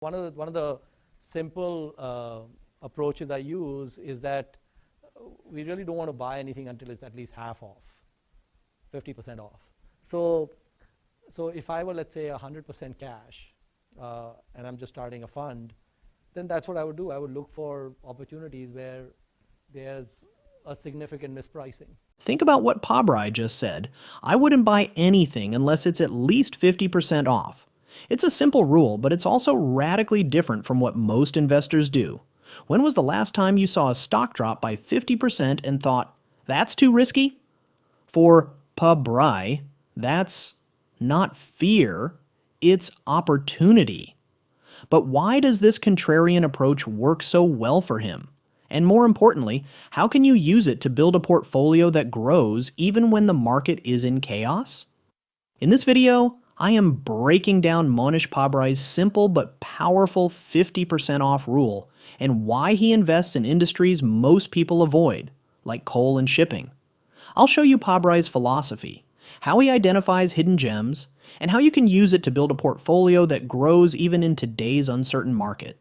One of the simple approaches I use is that we really don't want to buy anything until it's at least half off, 50% off. So, so if I were, let's say, 100% cash, and I'm just starting a fund, then that's what I would do. I would look for opportunities where there's a significant mispricing. Think about what Pabrai just said. I wouldn't buy anything unless it's at least 50% off. It's a simple rule, but it's also radically different from what most investors do. When was the last time you saw a stock drop by 50% and thought, that's too risky? For Pabrai, that's not fear, it's opportunity. But why does this contrarian approach work so well for him? And more importantly, how can you use it to build a portfolio that grows even when the market is in chaos? In this video, I am breaking down Mohnish Pabrai's simple but powerful 50% off rule and why he invests in industries most people avoid, like coal and shipping. I'll show you Pabrai's philosophy, how he identifies hidden gems, and how you can use it to build a portfolio that grows even in today's uncertain market.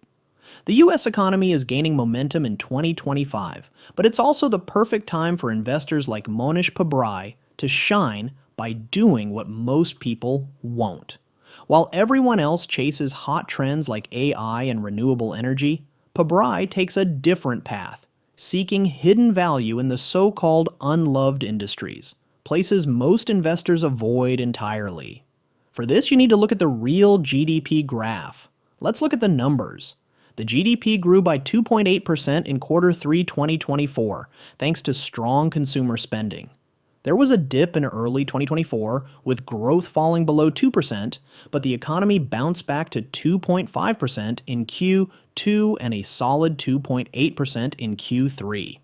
The US economy is gaining momentum in 2025, but it's also the perfect time for investors like Mohnish Pabrai to shine by doing what most people won't. While everyone else chases hot trends like AI and renewable energy, Pabrai takes a different path, seeking hidden value in the so-called unloved industries, places most investors avoid entirely. For this, you need to look at the real GDP graph. Let's look at the numbers. The GDP grew by 2.8% in Q3 2024, thanks to strong consumer spending. There was a dip in early 2024, with growth falling below 2%, but the economy bounced back to 2.5% in Q2 and a solid 2.8% in Q3.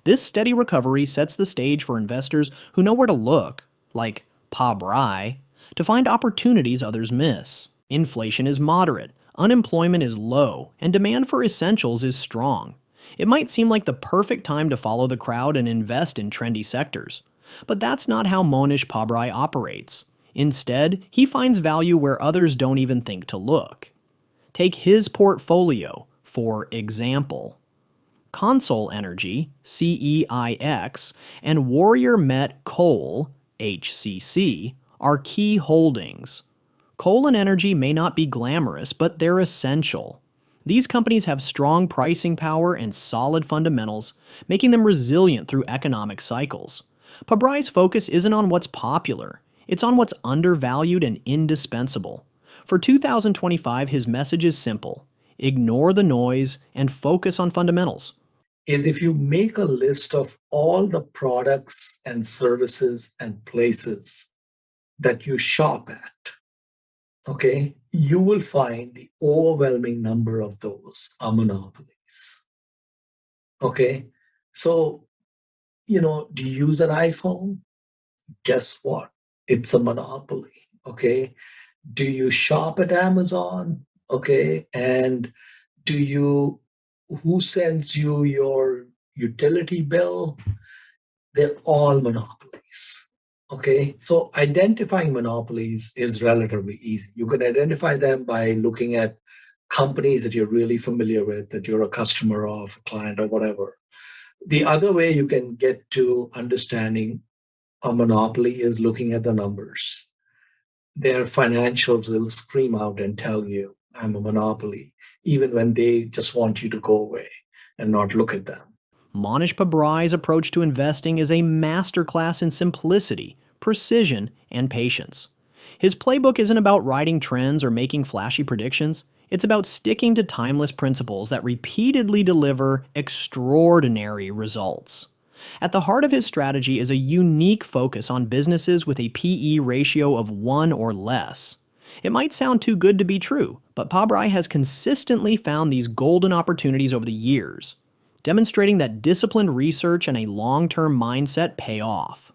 This steady recovery sets the stage for investors who know where to look, like Pabrai, to find opportunities others miss. Inflation is moderate, unemployment is low, and demand for essentials is strong. It might seem like the perfect time to follow the crowd and invest in trendy sectors. But that's not how Mohnish Pabrai operates. Instead, he finds value where others don't even think to look. Take his portfolio, for example. Consol Energy, CEIX, and Warrior Met Coal, HCC, are key holdings. Coal and energy may not be glamorous, but they're essential. These companies have strong pricing power and solid fundamentals, making them resilient through economic cycles. Pabrai's focus isn't on what's popular, it's on what's undervalued and indispensable. For 2025, his message is simple: ignore the noise and focus on fundamentals. Is if you make a list of all the products and services and places that you shop at, okay, you will find the overwhelming number of those are monopolies. Okay, so, do you use an iPhone? Guess what? It's a monopoly. Okay, do you shop at Amazon? Okay, and who sends you your utility bill? They're all monopolies. Okay, so identifying monopolies is relatively easy. You can identify them by looking at companies that you're really familiar with, that you're a customer of, a client, or whatever. The other way you can get to understanding a monopoly is looking at the numbers. Their financials will scream out and tell you, I'm a monopoly, even when they just want you to go away and not look at them. Mohnish Pabrai's approach to investing is a masterclass in simplicity, precision, and patience. His playbook isn't about riding trends or making flashy predictions. It's about sticking to timeless principles that repeatedly deliver extraordinary results. At the heart of his strategy is a unique focus on businesses with a PE ratio of 1 or less. It might sound too good to be true, but Pabrai has consistently found these golden opportunities over the years, demonstrating that disciplined research and a long-term mindset pay off.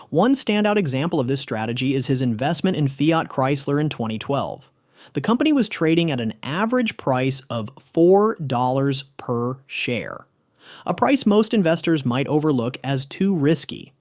One standout example of this strategy is his investment in Fiat Chrysler in 2012. The company was trading at an average price of $4 per share, a price most investors might overlook as too risky.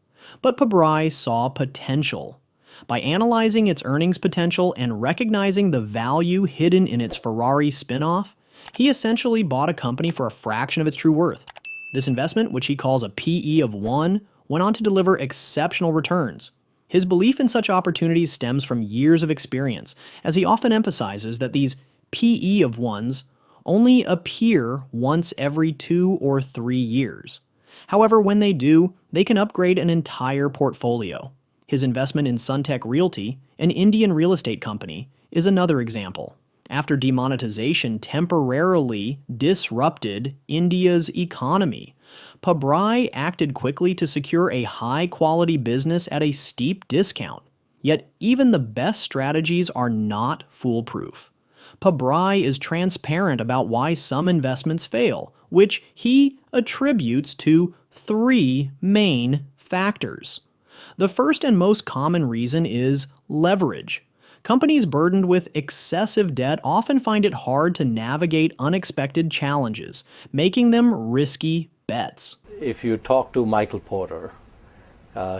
But Pabrai saw potential. By analyzing its earnings potential and recognizing the value hidden in its Ferrari spin-off, he essentially bought a company for a fraction of its true worth. This investment, which he calls a PE of 1, went on to deliver exceptional returns. His belief in such opportunities stems from years of experience, as he often emphasizes that these PE of 1s only appear once every 2 or 3 years. However, when they do, they can upgrade an entire portfolio. His investment in Suntech Realty, an Indian real estate company, is another example. After demonetization temporarily disrupted India's economy, Pabrai acted quickly to secure a high-quality business at a steep discount. Yet even the best strategies are not foolproof. Pabrai is transparent about why some investments fail, which he attributes to 3 main factors. The first and most common reason is leverage. Companies burdened with excessive debt often find it hard to navigate unexpected challenges, making them risky bets. If you talk to Michael Porter,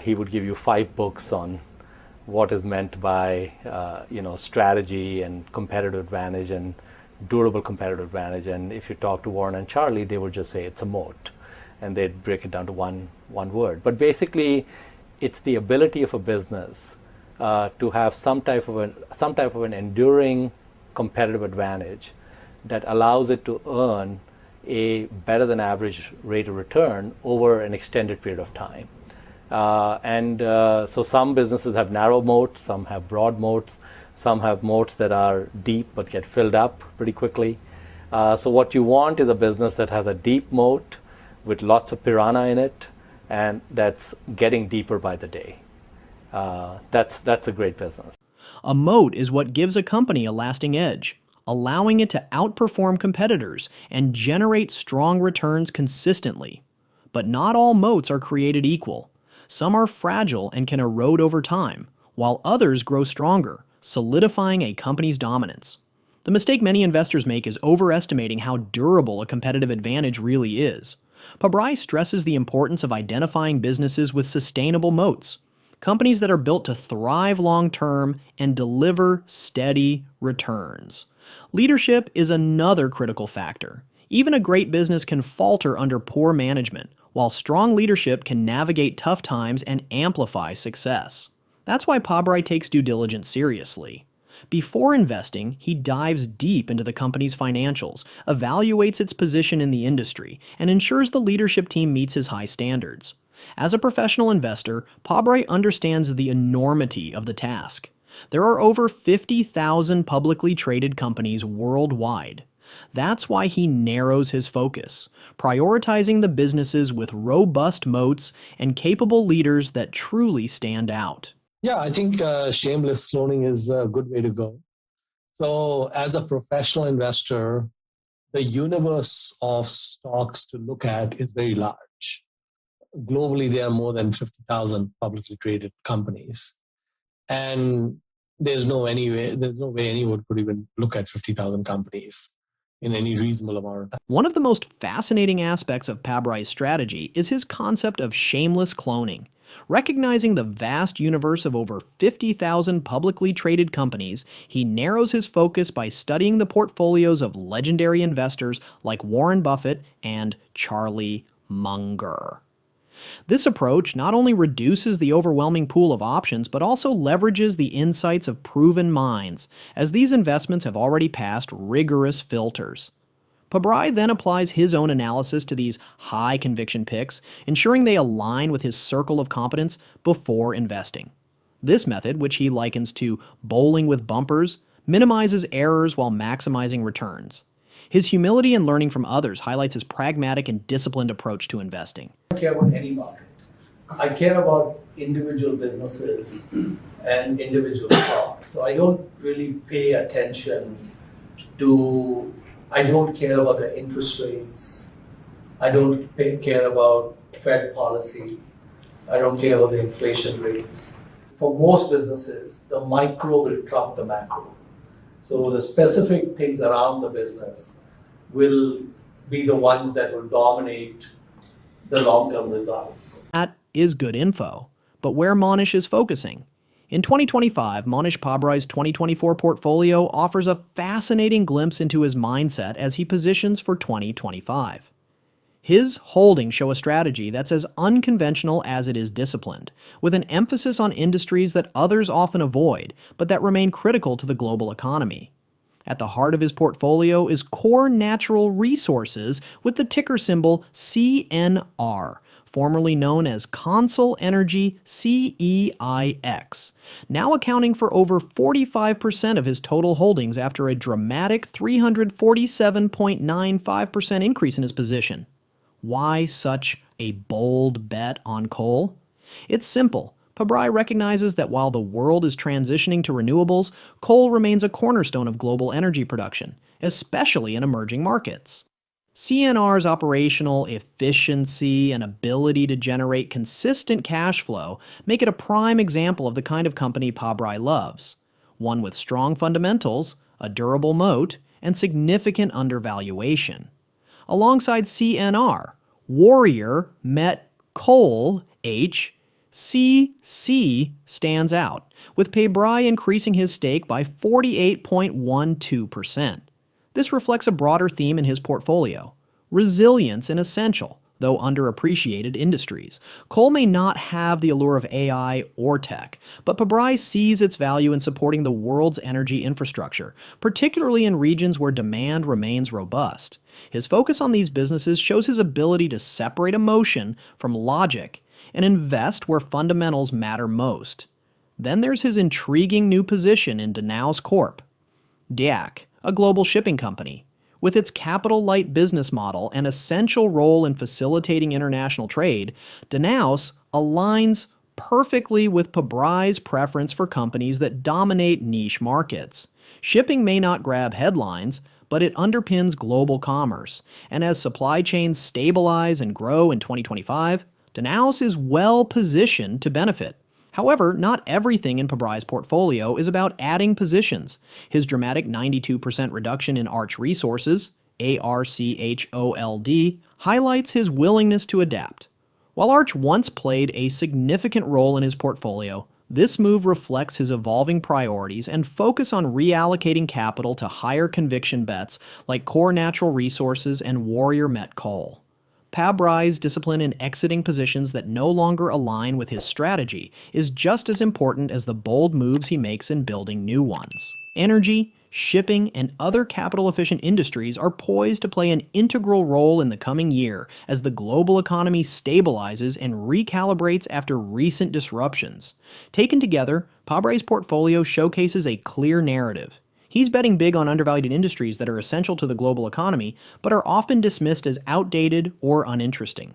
he would give you 5 books on what is meant by strategy and competitive advantage and durable competitive advantage. And if you talk to Warren and Charlie, they would just say it's a moat, and they'd break it down to one word. But basically, it's the ability of a business to have some type of an enduring competitive advantage that allows it to earn a better than average rate of return over an extended period of time. So some businesses have narrow moats, some have broad moats, some have moats that are deep but get filled up pretty quickly. So what you want is a business that has a deep moat with lots of piranha in it, and that's getting deeper by the day. That's a great business. A moat is what gives a company a lasting edge, allowing it to outperform competitors and generate strong returns consistently. But not all moats are created equal. Some are fragile and can erode over time, while others grow stronger, solidifying a company's dominance. The mistake many investors make is overestimating how durable a competitive advantage really is. Pabrai stresses the importance of identifying businesses with sustainable moats, companies that are built to thrive long-term and deliver steady returns. Leadership is another critical factor. Even a great business can falter under poor management, while strong leadership can navigate tough times and amplify success. That's why Pabrai takes due diligence seriously. Before investing, he dives deep into the company's financials, evaluates its position in the industry, and ensures the leadership team meets his high standards. As a professional investor, Pabrai understands the enormity of the task. There are over 50,000 publicly traded companies worldwide. That's why he narrows his focus, prioritizing the businesses with robust moats and capable leaders that truly stand out. Yeah, I think shameless cloning is a good way to go. So as a professional investor, the universe of stocks to look at is very large. Globally, there are more than 50,000 publicly traded companies. And there's no way anyone could even look at 50,000 companies in any reasonable amount of time. One of the most fascinating aspects of Pabrai's strategy is his concept of shameless cloning. Recognizing the vast universe of over 50,000 publicly traded companies, he narrows his focus by studying the portfolios of legendary investors like Warren Buffett and Charlie Munger. This approach not only reduces the overwhelming pool of options, but also leverages the insights of proven minds, as these investments have already passed rigorous filters. Pabrai then applies his own analysis to these high-conviction picks, ensuring they align with his circle of competence before investing. This method, which he likens to bowling with bumpers, minimizes errors while maximizing returns. His humility and learning from others highlights his pragmatic and disciplined approach to investing. I don't care about any market. I care about individual businesses and individual stocks. So I don't really pay attention to, I don't care about the interest rates. I don't care about Fed policy. I don't care about the inflation rates. For most businesses, the micro will trump the macro. So the specific things around the business will be the ones that will dominate the long-term results. That is good info. But where Mohnish is focusing, In 2025, Mohnish Pabrai's 2024 portfolio offers a fascinating glimpse into his mindset as he positions for 2025. His holdings show a strategy that's as unconventional as it is disciplined, with an emphasis on industries that others often avoid, but that remain critical to the global economy. At the heart of his portfolio is Core Natural Resources with the ticker symbol CNR, formerly known as Consol Energy CEIX, now accounting for over 45% of his total holdings after a dramatic 347.95% increase in his position. Why such a bold bet on coal? It's simple. Pabrai recognizes that while the world is transitioning to renewables, coal remains a cornerstone of global energy production, especially in emerging markets. CNR's operational efficiency and ability to generate consistent cash flow make it a prime example of the kind of company Pabrai loves, one with strong fundamentals, a durable moat, and significant undervaluation. Alongside CNR, Warrior Met Coal H CC stands out, with Pabrai increasing his stake by 48.12%. This reflects a broader theme in his portfolio: resilience in essential, though underappreciated industries. Coal may not have the allure of AI or tech, but Pabrai sees its value in supporting the world's energy infrastructure, particularly in regions where demand remains robust. His focus on these businesses shows his ability to separate emotion from logic and invest where fundamentals matter most. Then there's his intriguing new position in Danaos Corp. DIAC, a global shipping company. With its capital-light business model and essential role in facilitating international trade, Danaos aligns perfectly with Pabrai's preference for companies that dominate niche markets. Shipping may not grab headlines, but it underpins global commerce, and as supply chains stabilize and grow in 2025, Danaos is well positioned to benefit. However, not everything in Pabrai's portfolio is about adding positions. His dramatic 92% reduction in Arch Resources, ARCHOLD, highlights his willingness to adapt. While Arch once played a significant role in his portfolio, this move reflects his evolving priorities and focus on reallocating capital to higher conviction bets like Core Natural Resources and Warrior Met Coal. Pabrai's discipline in exiting positions that no longer align with his strategy is just as important as the bold moves he makes in building new ones. Energy, shipping, and other capital-efficient industries are poised to play an integral role in the coming year as the global economy stabilizes and recalibrates after recent disruptions. Taken together, Pabrai's portfolio showcases a clear narrative. He's betting big on undervalued industries that are essential to the global economy, but are often dismissed as outdated or uninteresting.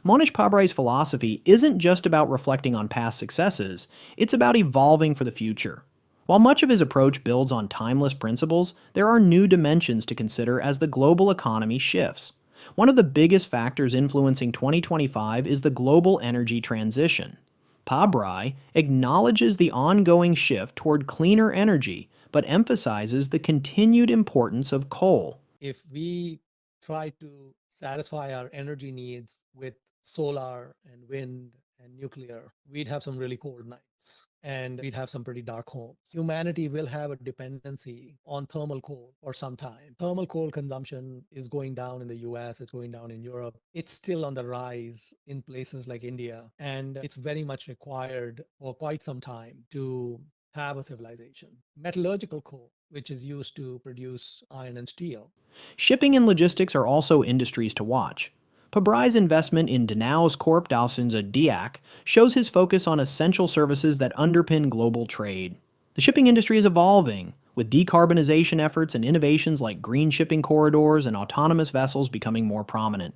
Mohnish Pabrai's philosophy isn't just about reflecting on past successes, it's about evolving for the future. While much of his approach builds on timeless principles, there are new dimensions to consider as the global economy shifts. One of the biggest factors influencing 2025 is the global energy transition. Pabrai acknowledges the ongoing shift toward cleaner energy, but emphasizes the continued importance of coal. If we try to satisfy our energy needs with solar and wind and nuclear, we'd have some really cold nights and we'd have some pretty dark homes. Humanity will have a dependency on thermal coal for some time. Thermal coal consumption is going down in the US, it's going down in Europe. It's still on the rise in places like India, and it's very much required for quite some time to have a civilization. Metallurgical coal, which is used to produce iron and steel. Shipping and logistics are also industries to watch. Pabrai's investment in Danaos Corp. Dawson's DIAC shows his focus on essential services that underpin global trade. The shipping industry is evolving, with decarbonization efforts and innovations like green shipping corridors and autonomous vessels becoming more prominent.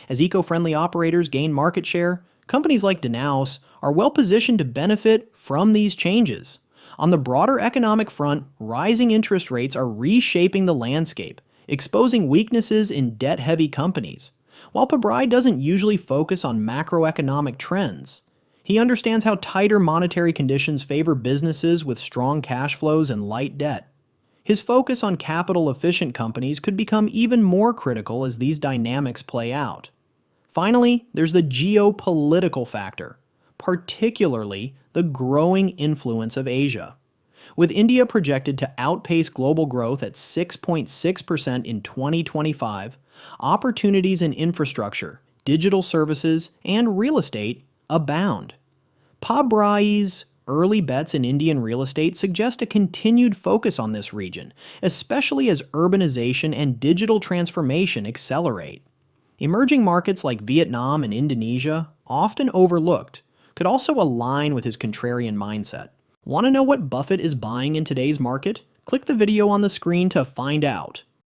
As eco-friendly operators gain market share, companies like Danaos are well positioned to benefit from these changes. On the broader economic front, rising interest rates are reshaping the landscape, exposing weaknesses in debt-heavy companies. While Pabrai doesn't usually focus on macroeconomic trends, he understands how tighter monetary conditions favor businesses with strong cash flows and light debt. His focus on capital-efficient companies could become even more critical as these dynamics play out. Finally, there's the geopolitical factor. particularly the growing influence of Asia. With India projected to outpace global growth at 6.6% in 2025, opportunities in infrastructure, digital services, and real estate abound. Pabrai's early bets in Indian real estate suggest a continued focus on this region, especially as urbanization and digital transformation accelerate. Emerging markets like Vietnam and Indonesia, often overlooked, could also align with his contrarian mindset. Want to know what Buffett is buying in today's market? Click the video on the screen to find out.